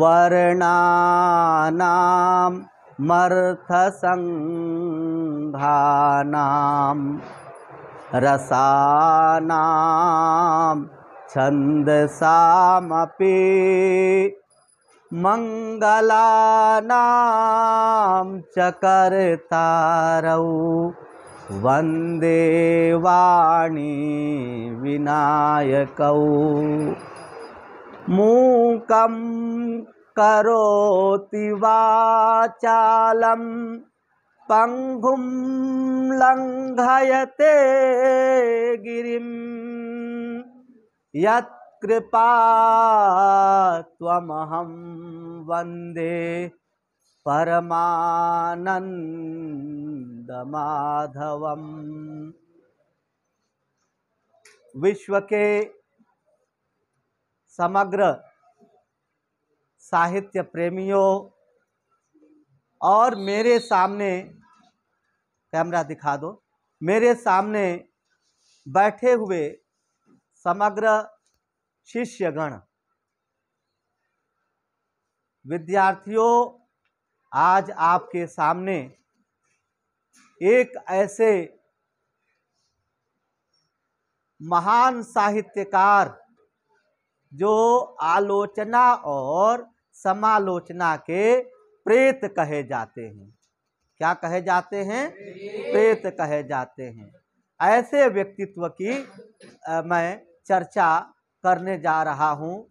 वर्णानां मर्थसंघानां रसानां छन्दसामपि मंगलानां च कर्तारौ वन्दे वाणी विनायकौ। मूकं करोति वाचालं पंगुं लंघयते गिरिं यत्कृपात्वमहं वन्दे परमानंदमाधवम्। विश्व के समग्र साहित्य प्रेमियों और मेरे सामने, कैमरा दिखा दो, मेरे सामने बैठे हुए समग्र शिष्यगण, विद्यार्थियों, आज आपके सामने एक ऐसे महान साहित्यकार जो आलोचना और समालोचना के प्रेत कहे जाते हैं। क्या कहे जाते हैं? प्रेत कहे जाते हैं। ऐसे व्यक्तित्व की मैं चर्चा करने जा रहा हूं,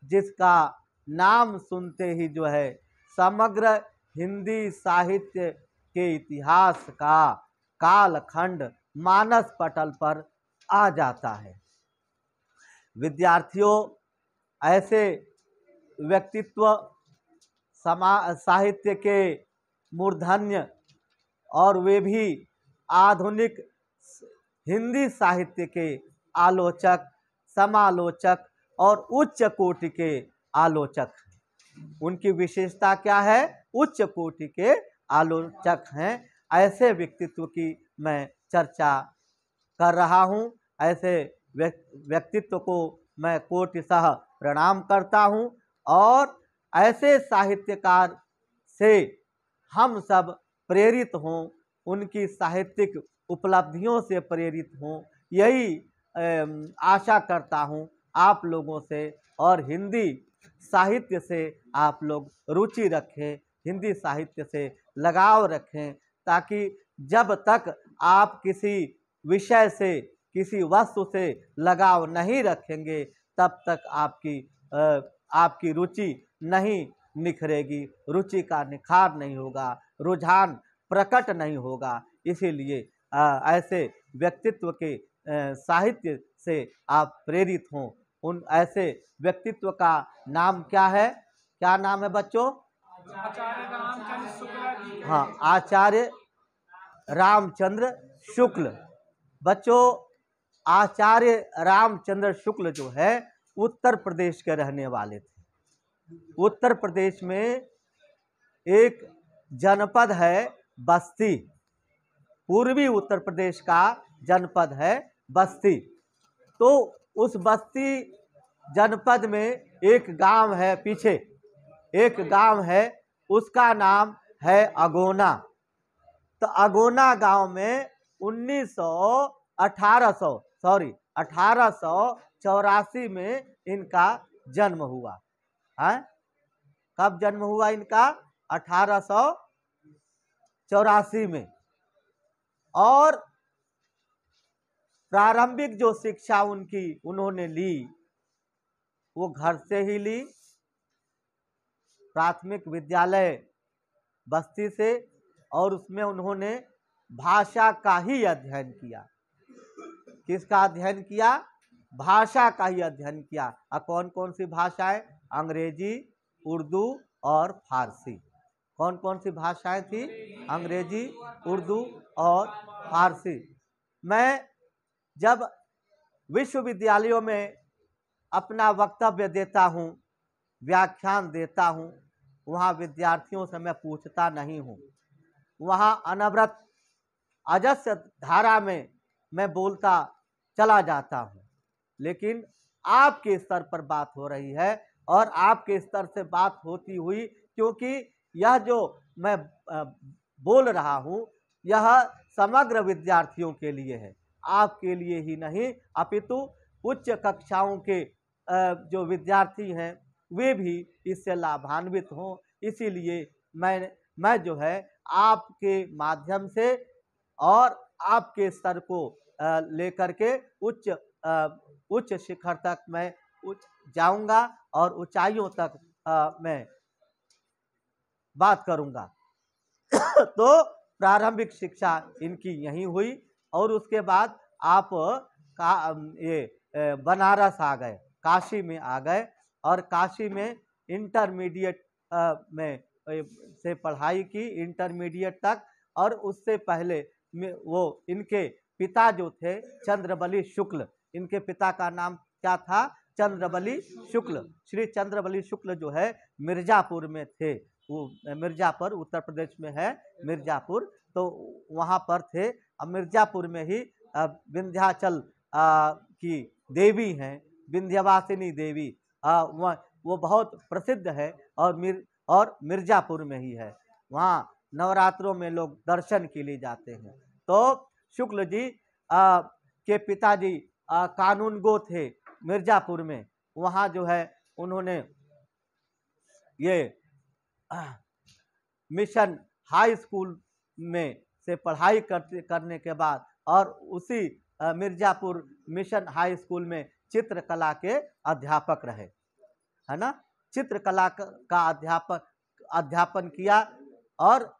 जिसका नाम सुनते ही जो है समग्र हिंदी साहित्य के इतिहास का कालखंड मानस पटल पर आ जाता है। विद्यार्थियों, ऐसे व्यक्तित्व साहित्य के मूर्धन्य और वे भी आधुनिक हिंदी साहित्य के आलोचक, समालोचक और उच्च कोटि के आलोचक। उनकी विशेषता क्या है? उच्च कोटि के आलोचक हैं। ऐसे व्यक्तित्व की मैं चर्चा कर रहा हूं। ऐसे व्यक्तित्व को मैं कोटिशः प्रणाम करता हूं और ऐसे साहित्यकार से हम सब प्रेरित हों, उनकी साहित्यिक उपलब्धियों से प्रेरित हों, यही आशा करता हूं आप लोगों से। और हिंदी साहित्य से आप लोग रुचि रखें, हिंदी साहित्य से लगाव रखें, ताकि जब तक आप किसी विषय से, किसी वस्तु से लगाव नहीं रखेंगे, तब तक आपकी रुचि नहीं निखरेगी, रुचि का निखार नहीं होगा, रुझान प्रकट नहीं होगा। इसीलिए ऐसे व्यक्तित्व के साहित्य से आप प्रेरित हों। उन ऐसे व्यक्तित्व का नाम क्या है? क्या नाम है बच्चों? आचार्य रामचंद्र शुक्ल जी। हाँ, आचार्य रामचंद्र शुक्ल। बच्चों, आचार्य रामचंद्र शुक्ल जो है उत्तर प्रदेश के रहने वाले थे। उत्तर प्रदेश में एक जनपद है बस्ती, पूर्वी उत्तर प्रदेश का जनपद है बस्ती। तो उस बस्ती जनपद में एक गांव है, पीछे एक गांव है, उसका नाम है अगोना। तो अगोना गांव में 1884 में इनका जन्म हुआ है। कब जन्म हुआ इनका? 1884 में। और प्रारंभिक जो शिक्षा उन्होंने ली, वो घर से ही ली। प्राथमिक विद्यालय बस्ती से, और उसमें उन्होंने भाषा का ही अध्ययन किया। किसका अध्ययन किया? भाषा का ही अध्ययन किया। कौन कौन सी भाषाएं? अंग्रेजी, उर्दू और फारसी। कौन कौन सी भाषाएं थी? अंग्रेजी, उर्दू और फारसी। मैं जब विश्वविद्यालयों में अपना वक्तव्य देता हूँ, व्याख्यान देता हूँ, वहाँ विद्यार्थियों से मैं पूछता नहीं हूँ। वहाँ अनवरत अजस्र धारा में मैं बोलता चला जाता हूँ। लेकिन आपके स्तर पर बात हो रही है और आपके स्तर से बात होती हुई, क्योंकि यह जो मैं बोल रहा हूँ यह समग्र विद्यार्थियों के लिए है, आपके लिए ही नहीं अपितु उच्च कक्षाओं के जो विद्यार्थी हैं वे भी इससे लाभान्वित हों। इसीलिए मैं जो है आपके माध्यम से और आपके स्तर को लेकर के उच्च शिखर तक मैं जाऊंगा और ऊंचाइयों तक मैं बात करूंगा। तो प्रारंभिक शिक्षा इनकी यहीं हुई और उसके बाद आप बनारस आ गए, काशी में आ गए और काशी में इंटरमीडिएट में से पढ़ाई की, इंटरमीडिएट तक। और उससे पहले वो इनके पिता जो थे चंद्रबली शुक्ल, इनके पिता का नाम क्या था? चंद्रबली शुक्ल। श्री चंद्रबली शुक्ल जो है मिर्जापुर में थे, वो मिर्जापुर उत्तर प्रदेश में है मिर्जापुर, तो वहाँ पर थे। अब मिर्जापुर में ही विंध्याचल की देवी हैं, विंध्यवासिनी देवी, वो बहुत प्रसिद्ध है और मिर्जापुर में ही है। वहाँ नवरात्रों में लोग दर्शन के लिए जाते हैं। तो शुक्ल जी के पिताजी कानूनगो थे मिर्जापुर में, वहाँ जो है उन्होंने ये मिशन हाई स्कूल में से पढ़ाई करने के बाद और उसी मिर्जापुर मिशन हाई स्कूल में चित्रकला के अध्यापक रहे, है ना। चित्रकला का अध्यापन किया और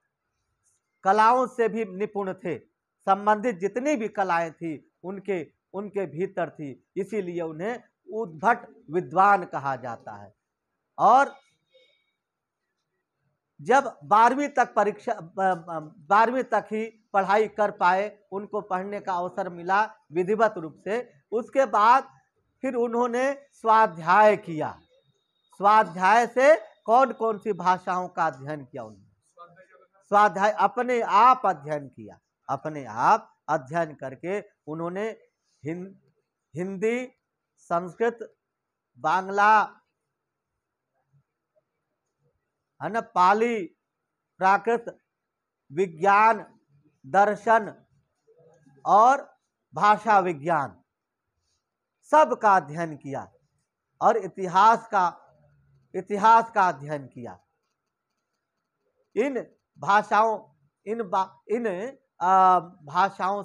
कलाओं से भी निपुण थे, संबंधित जितनी भी कलाएं थी उनके भीतर थी, इसीलिए उन्हें उद्भट विद्वान कहा जाता है। और जब 12वीं तक ही पढ़ाई कर पाए, उनको पढ़ने का अवसर मिला विधिवत रूप से, उसके बाद फिर उन्होंने स्वाध्याय किया। स्वाध्याय से कौन कौन सी भाषाओं का अध्ययन किया? उन्होंने स्वाध्याय अपने आप अध्ययन किया, अपने आप अध्ययन करके उन्होंने हिंदी, संस्कृत, बांग्ला, है ना, पाली, प्राकृत, विज्ञान, दर्शन और भाषा विज्ञान सब का अध्ययन किया और इतिहास का अध्ययन किया। इन भाषाओं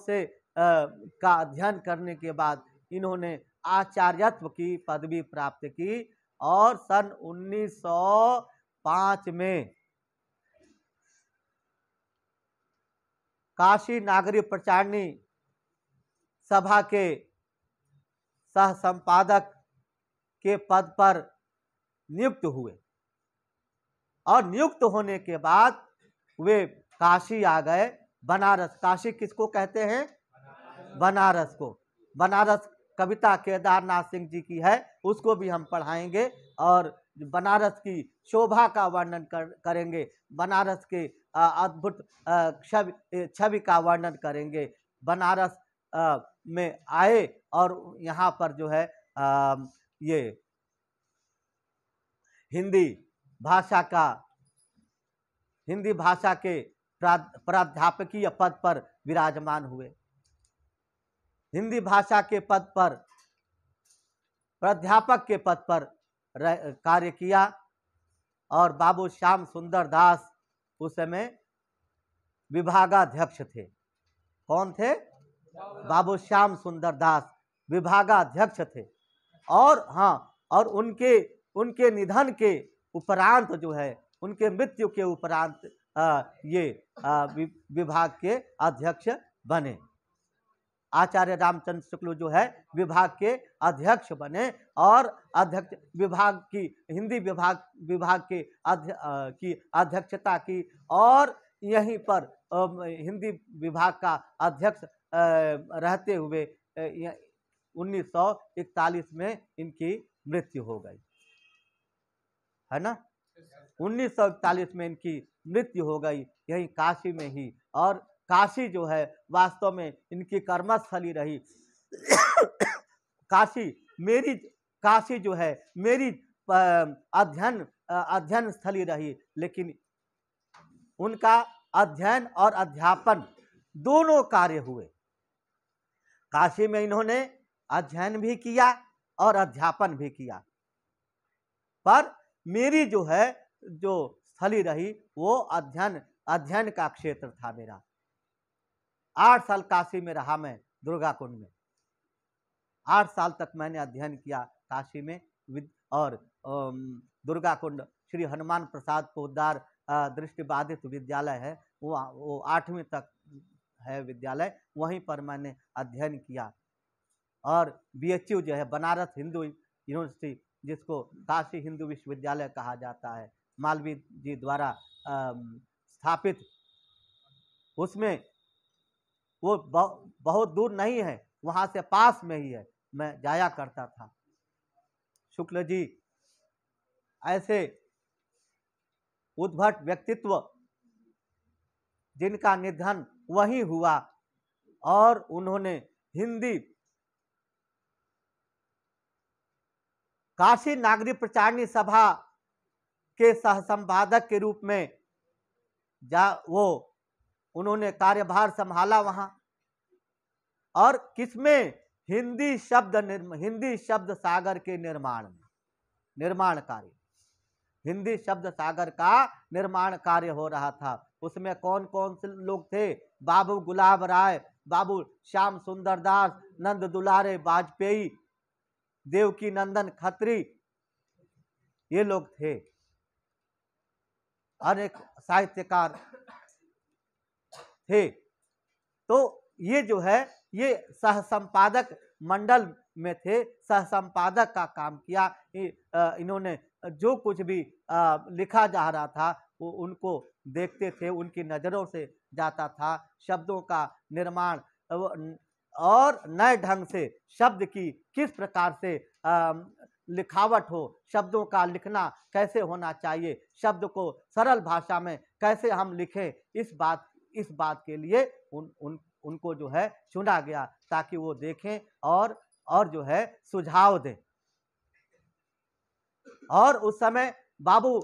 से का अध्ययन करने के बाद इन्होंने आचार्यत्व की पदवी प्राप्त की और सन 1905 में काशी नागरी प्रचारणी सभा के सह संपादक के पद पर नियुक्त हुए और नियुक्त होने के बाद वे काशी आ गए, बनारस। काशी किसको कहते हैं? बनारस को। बनारस कविता केदारनाथ सिंह जी की है, उसको भी हम पढ़ाएंगे और बनारस की शोभा का वर्णन करेंगे, बनारस के अद्भुत छवि का वर्णन करेंगे। बनारस में आए और यहाँ पर जो है ये हिंदी भाषा के प्राध्यापकीय पद पर विराजमान हुए, हिंदी भाषा के पद पर प्राध्यापक के पद पर कार्य किया। और बाबू श्याम सुंदर दास उस समय विभागाध्यक्ष थे। कौन थे? बाबू श्याम सुंदर दास विभागाध्यक्ष थे। और हाँ, और उनके निधन के उपरांत जो है, उनके मृत्यु के उपरांत ये विभाग के अध्यक्ष बने। आचार्य रामचंद्र शुक्ल जो है विभाग के अध्यक्ष बने और अध्यक्ष विभाग की हिंदी विभाग के की अध्यक्षता की और यहीं पर हिंदी विभाग का अध्यक्ष रहते हुए 1941 में इनकी मृत्यु हो गई, है ना। 1941 में इनकी मृत्यु हो गई यहीं काशी में ही। और काशी जो है वास्तव में इनकी कर्मस्थली रही। काशी काशी जो है मेरी अध्ययन स्थली रही, लेकिन उनका अध्ययन और अध्यापन दोनों कार्य हुए। काशी में इन्होंने अध्ययन भी किया और अध्यापन भी किया, पर मेरी जो है जो स्थली रही वो अध्ययन का क्षेत्र था मेरा। 8 साल काशी में रहा मैं, दुर्गा कुंड में 8 साल तक मैंने अध्ययन किया काशी में। और दुर्गा कुंड श्री हनुमान प्रसाद पोद्दार दृष्टिबाधित विद्यालय है, वो 8वीं तक है विद्यालय, वहीं पर मैंने अध्ययन किया। और BHU जो है बनारस हिंदू यूनिवर्सिटी, जिसको काशी हिंदू विश्वविद्यालय कहा जाता है, मालवीय जी द्वारा स्थापित, उसमें वो बहुत दूर नहीं है, वहां से पास में ही है, मैं जाया करता था। शुक्ल जी ऐसे उद्भट व्यक्तित्व जिनका निधन वहीं हुआ, और उन्होंने हिंदी काशी नागरिक प्रचारणी सभा के सहसंपादक के रूप में उन्होंने कार्यभार संभाला वहां। और किसमें? हिंदी शब्द सागर के निर्माण कार्य, हिंदी शब्द सागर का निर्माण कार्य हो रहा था। उसमें कौन कौन से लोग थे? बाबू गुलाब राय, बाबू श्याम सुंदर दास, नंद दुलारे वाजपेयी, देवकी नंदन खत्री, ये लोग थे। अनेक साहित्यकार थे। तो ये जो है ये सहसंपादक मंडल में थे, सहसंपादक का काम किया। इन्होंने जो कुछ भी लिखा जा रहा था वो उनको देखते थे, उनकी नज़रों से जाता था। शब्दों का निर्माण और नए ढंग से शब्द की किस प्रकार से लिखावट हो, शब्दों का लिखना कैसे होना चाहिए, शब्द को सरल भाषा में कैसे हम लिखें, इस बात के लिए उनको जो है चुना गया, ताकि वो देखें और जो है सुझाव दें। और उस समय बाबू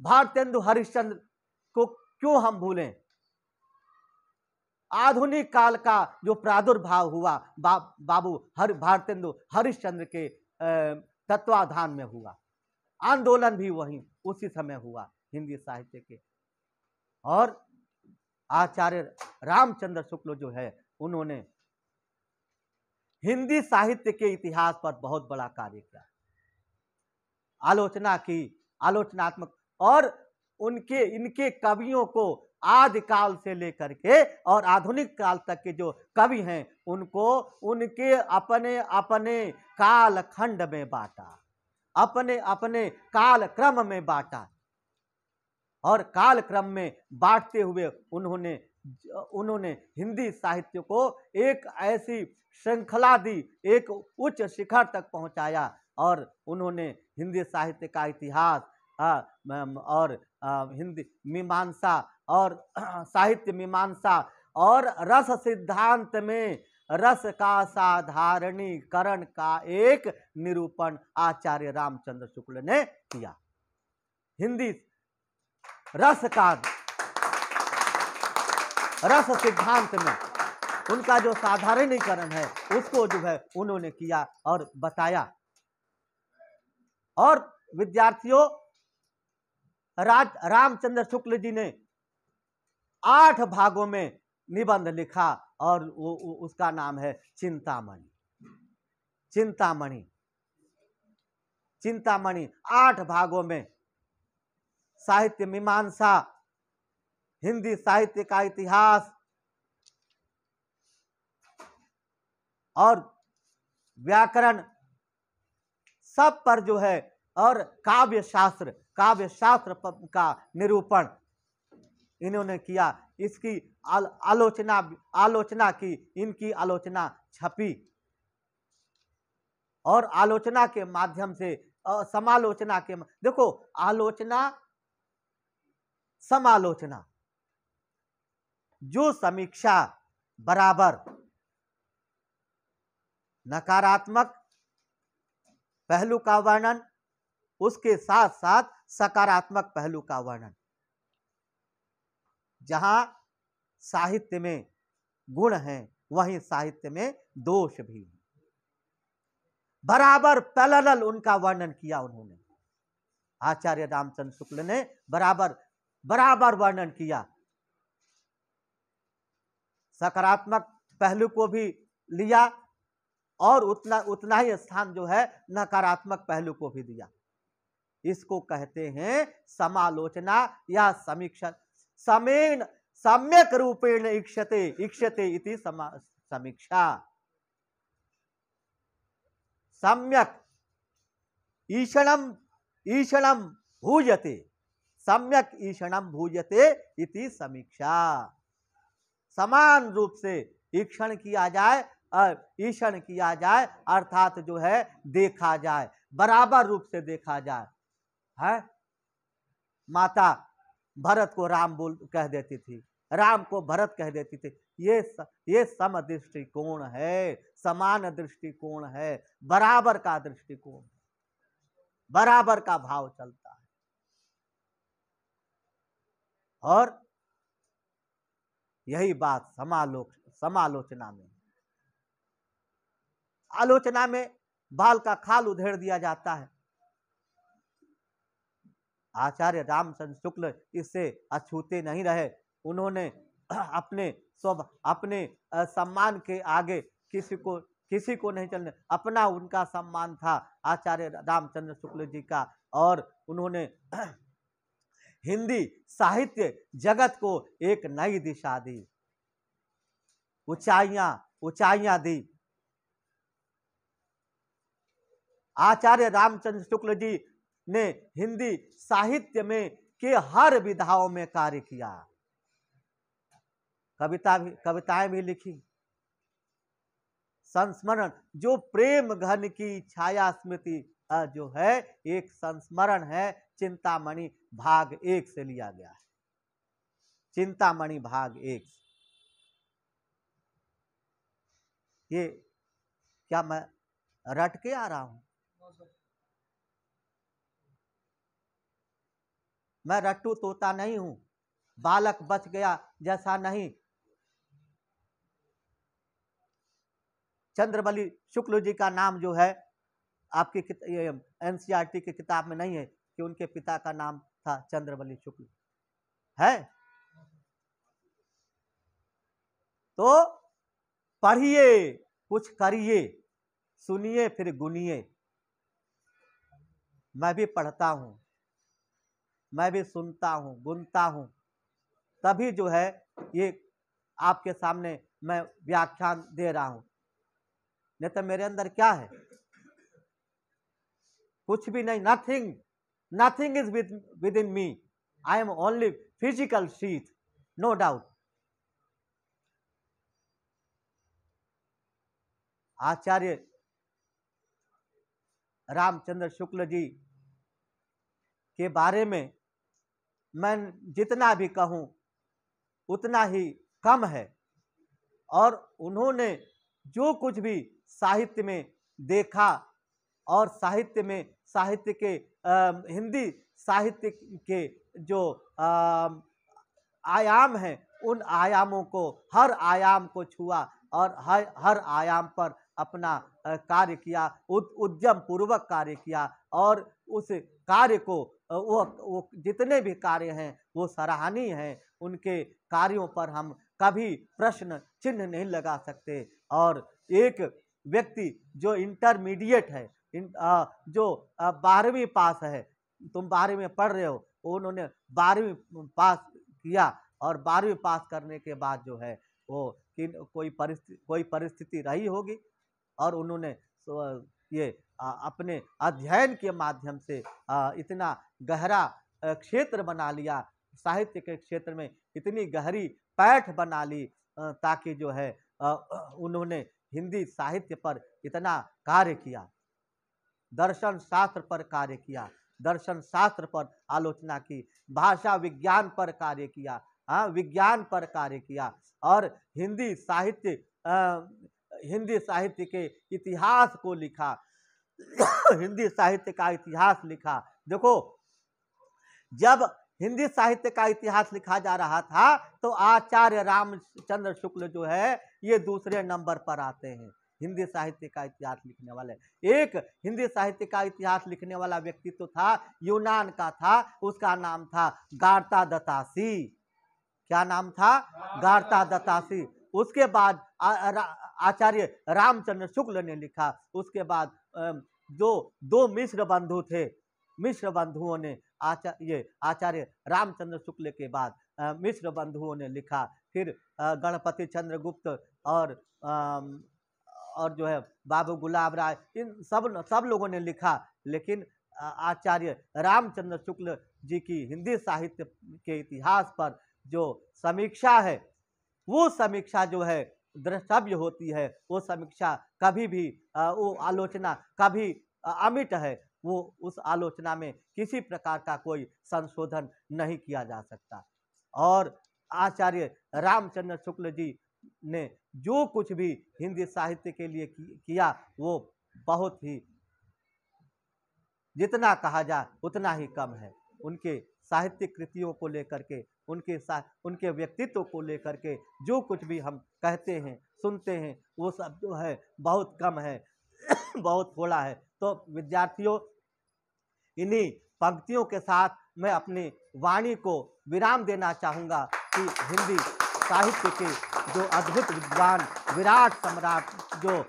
भारतेंदु हरिश्चंद्र को क्यों हम भूलें? आधुनिक काल का जो प्रादुर्भाव हुआ बाबू भारतेंदु हरिश्चंद्र के तत्वाधान में हुआ। आंदोलन भी वहीं उसी समय हुआ हिंदी साहित्य के। और आचार्य रामचंद्र शुक्ल जो है उन्होंने हिंदी साहित्य के इतिहास पर बहुत बड़ा कार्य किया, आलोचना की, आलोचनात्मक। और इनके कवियों को आदिकाल से लेकर के और आधुनिक काल तक के जो कवि हैं उनको उनके अपने अपने कालखंड में बांटा, अपने अपने कालक्रम में बांटा। और कालक्रम में बांटते हुए उन्होंने हिंदी साहित्य को एक ऐसी श्रृंखला दी, एक उच्च शिखर तक पहुंचाया। और उन्होंने हिंदी साहित्य का इतिहास और हिंदी मीमांसा और साहित्य मीमांसा और रस सिद्धांत में रस का साधारणीकरण का एक निरूपण आचार्य रामचंद्र शुक्ल ने किया। हिंदी रस सिद्धांत में उनका जो साधारणीकरण है उसको जो है उन्होंने किया और बताया। और विद्यार्थियों, रामचंद्र शुक्ल जी ने 8 भागों में निबंध लिखा और उसका नाम है चिंतामणि। चिंतामणि 8 भागों में साहित्य मीमांसा, हिंदी साहित्य का इतिहास और व्याकरण सब पर जो है, और काव्य शास्त्र का निरूपण इन्होंने किया। इसकी आलोचना की, इनकी आलोचना छपी और आलोचना के माध्यम से समालोचना के देखो, आलोचना समालोचना, जो समीक्षा बराबर नकारात्मक पहलू का वर्णन, उसके साथ साथ सकारात्मक पहलू का वर्णन। जहां साहित्य में गुण हैं वहीं साहित्य में दोष भी है। बराबर पैरेलल उनका वर्णन किया उन्होंने, आचार्य रामचंद्र शुक्ल ने बराबर वर्णन किया। सकारात्मक पहलू को भी लिया और उतना ही स्थान जो है नकारात्मक पहलू को भी दिया। इसको कहते हैं समालोचना या समीक्षा। समेन सम्यक रूपेण इक्षते इति समीक्षा। सम्यक ईषणम भूयते, सम्यक ईषणम भूयते इति समीक्षा। समान रूप से ईक्षण किया जाए और ईक्षण किया जाए, अर्थात जो है देखा जाए, बराबर रूप से देखा जाए। है माता भरत को राम कह देती थी, राम को भरत कह देती थी। ये सम दृष्टिकोण है, समान दृष्टिकोण है, बराबर का दृष्टिकोण, बराबर का भाव चलता है। और यही बात समालोचना में, आलोचना में बाल का खाल उधेड़ दिया जाता है। आचार्य रामचंद्र शुक्ल इससे अछूते नहीं रहे। उन्होंने अपने सम्मान के आगे किसी को नहीं चलने, अपना उनका सम्मान था आचार्य रामचंद्र शुक्ल जी का। और उन्होंने हिंदी साहित्य जगत को एक नई दिशा दी, ऊंचाइयां दी। आचार्य रामचंद्र शुक्ल जी ने हिंदी साहित्य में के हर विधाओं में कार्य किया। कविताएं भी लिखी। संस्मरण, जो प्रेम घन की छाया स्मृति जो है एक संस्मरण है, चिंतामणि भाग 1 से लिया गया है। चिंतामणि भाग 1। ये क्या मैं रट के आ रहा हूं? मैं रट्टू तोता नहीं हूं, बालक बच गया जैसा नहीं। चंद्रबली शुक्ल जी का नाम जो है आपकी एनसीईआरटी की किताब में नहीं है कि उनके पिता का नाम था चंद्रबली शुक्ल, है? तो पढ़िए, कुछ करिए, सुनिए फिर गुनिए। मैं भी पढ़ता हूं, मैं भी सुनता हूं, गुनता हूं, तभी जो है ये आपके सामने मैं व्याख्यान दे रहा हूं। नहीं तो मेरे अंदर क्या है? कुछ भी नहीं। Nothing is within me. I am only physical sheath, no doubt. Acharya Ramchandra Shukla ji के बारे में मैं जितना भी कहूं उतना ही कम है। और उन्होंने जो कुछ भी साहित्य में देखा और साहित्य के हिंदी साहित्य के जो आयाम हैं, उन आयामों को, हर आयाम को छुआ और हर आयाम पर अपना कार्य किया, उद्यम पूर्वक कार्य किया। और उस कार्य को वो जितने भी कार्य हैं वो सराहनीय हैं। उनके कार्यों पर हम कभी प्रश्न चिन्ह नहीं लगा सकते। और एक व्यक्ति जो इंटरमीडिएट है, जो 12वीं पास है, तुम 12वीं में पढ़ रहे हो, उन्होंने 12वीं पास किया और 12वीं पास करने के बाद जो है वो कोई परिस्थिति रही होगी और उन्होंने ये अपने अध्ययन के माध्यम से इतना गहरा क्षेत्र बना लिया, साहित्य के क्षेत्र में इतनी गहरी पैठ बना ली, ताकि जो है उन्होंने हिंदी साहित्य पर इतना कार्य किया, दर्शन शास्त्र पर कार्य किया, दर्शन शास्त्र पर आलोचना की, भाषा विज्ञान पर कार्य किया, विज्ञान पर कार्य किया और हिंदी साहित्य के इतिहास को लिखा। हिंदी साहित्य का इतिहास लिखा। देखो, जब हिंदी साहित्य का इतिहास लिखा जा रहा था तो आचार्य रामचंद्र शुक्ल जो है ये दूसरे नंबर पर आते हैं हिंदी साहित्य का इतिहास लिखने वाले। एक हिंदी साहित्य का इतिहास लिखने वाला व्यक्ति तो था, यूनान का था, उसका नाम था गार्ता दतासी। क्या नाम था? गार्ता दतासी। उसके बाद आचार्य रामचंद्र शुक्ल ने लिखा। उसके बाद जो दो मिश्र बंधु थे, मिश्र बंधुओं ने आचार्य रामचंद्र शुक्ल के बाद मिश्र बंधुओं ने लिखा। फिर गणपति चंद्रगुप्त और जो है बाबू गुलाब राय, इन सब लोगों ने लिखा। लेकिन आचार्य रामचंद्र शुक्ल जी की हिंदी साहित्य के इतिहास पर जो समीक्षा है, वो समीक्षा जो है द्रष्टव्य होती है। वो समीक्षा कभी भी वो आलोचना कभी अमिट है। वो उस आलोचना में किसी प्रकार का कोई संशोधन नहीं किया जा सकता। और आचार्य रामचंद्र शुक्ल जी ने जो कुछ भी हिंदी साहित्य के लिए किया वो बहुत ही, जितना कहा जाए उतना ही कम है। उनके साहित्यिक कृतियों को लेकर के, उनके व्यक्तित्व को लेकर के जो कुछ भी हम कहते हैं, सुनते हैं, वो सब जो है बहुत कम है, बहुत थोड़ा है। तो विद्यार्थियों, इन्हीं पंक्तियों के साथ मैं अपनी वाणी को विराम देना चाहूँगा कि हिंदी साहित्य के जो अद्भुत विद्वान, विराट सम्राट, जो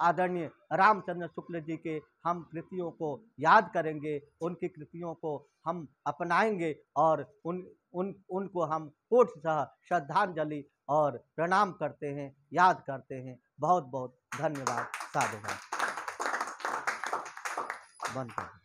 आदरणीय रामचंद्र शुक्ल जी के हम कृतियों को याद करेंगे, उनकी कृतियों को हम अपनाएंगे और उनको हम कोटि श्रद्धांजलि और प्रणाम करते हैं, याद करते हैं। बहुत बहुत धन्यवाद। साधुवाद। बंद कर।